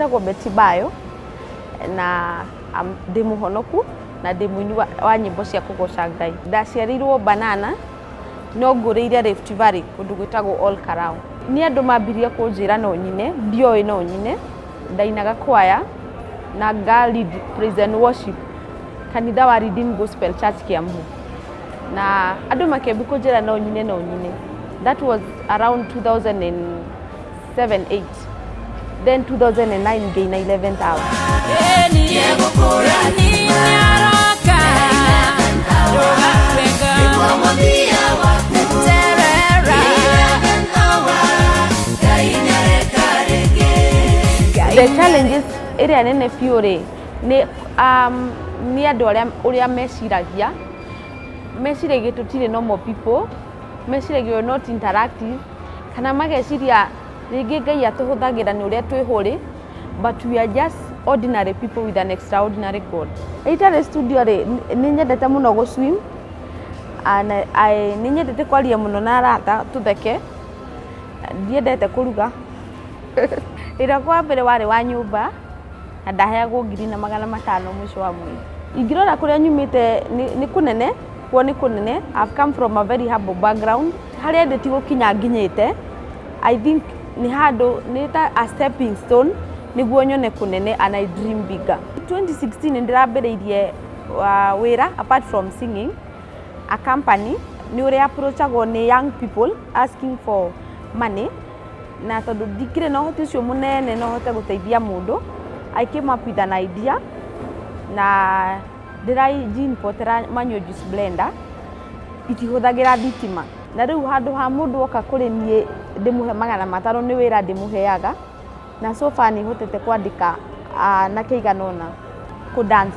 Njĩtagwo Betty Bayo na ndĩ mũhonoku na ndĩ mũini wa nyĩmbo cia kũgoca Ngai. Ndaciarirwo Banana no ngũrĩire Rift Valley kũndũ gwĩtagwo All Karau. Nĩ andũ mambirie kũnjĩra no nyine, ndioĩ no nyine, ndainaga kwaya na lead praise and worship kanitha wa Redeemed Gospel Church Kiambu. Na andũ makĩambi kũnjĩra no nyine. That was around 2007-8. Then 2009 ngaina 11th hour. The challenges area nene fiore ni andu uria meciragia tutire normal people, meciragia not interactive, kana mageciria ringi Ngai atuhuthagira ni uria twihuri, but we are just ordinary people with an extraordinary God. Itare studio ri ni nyendete muno go swim and ni nyendete kwaria muno na arata tutheke, ndiendete kuruga. Ira kwa mbere wari wa nyumba na ndaheagwo 500 mwisho wa mwezi. Ingirora kuria nyumite ni kunene, kwa ni kunene. I've come from a very humble background. Haria ndeti gukinya nginyite, I think ni handu ni ta a stepping stone niguo nyone kunene and I dream bigger. 2016 ndirambiriirie wira apart from singing a company ni uria approachagwo ni young people asking for money. Na tondu ndikire no hoti ucio munene no hote guteithia mundu, I came up with an idea na ndirainjinpotera manual juice blender itihuthagira thitima. Na riu handu ha mundu oka kuri nie ndimuhe 500 ni wira ndimuheaga, na so far ni hotete kwandika na keiganona ku dance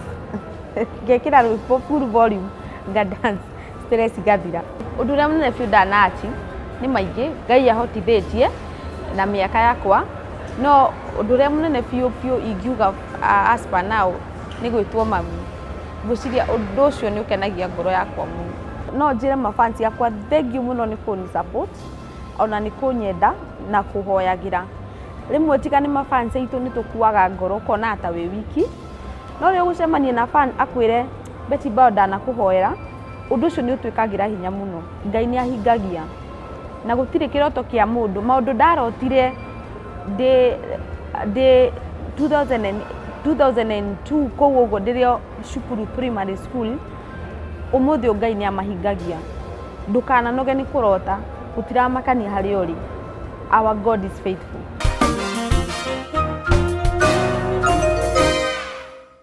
ngekira rwimbo full volume nga dance stress gathira. Undu uria munene biu ndanachi ni maingi Ngai ahotithĩtie na miaka yakwa, no undu uria munene biu ingiuga as per now ni gwitwo mami. Ngwiciria undu ucio ni ukenagia ngoro yakwa muno. No njire mafans yakwa thengiũ muno ni kuni support ona ni kunyenda na kuhoyagira. Rimwe tika ni mafans aitu ni tukuaga ngoro kona ata we wiki, no ri gucemania na fan akwire Betty Bayo ndanakuhoera, undu ucio ni utwikagira hinya muno. Ngai ni ahingagia na gutire kiroto kia mundu. Maundu ndarotire de 2002 koguo uguo ndirio cukuru primary school, umuthi Ngai ni amahingagia. Ndukana noge ni kurota, gutiramakania hari uri. Our God is faithful.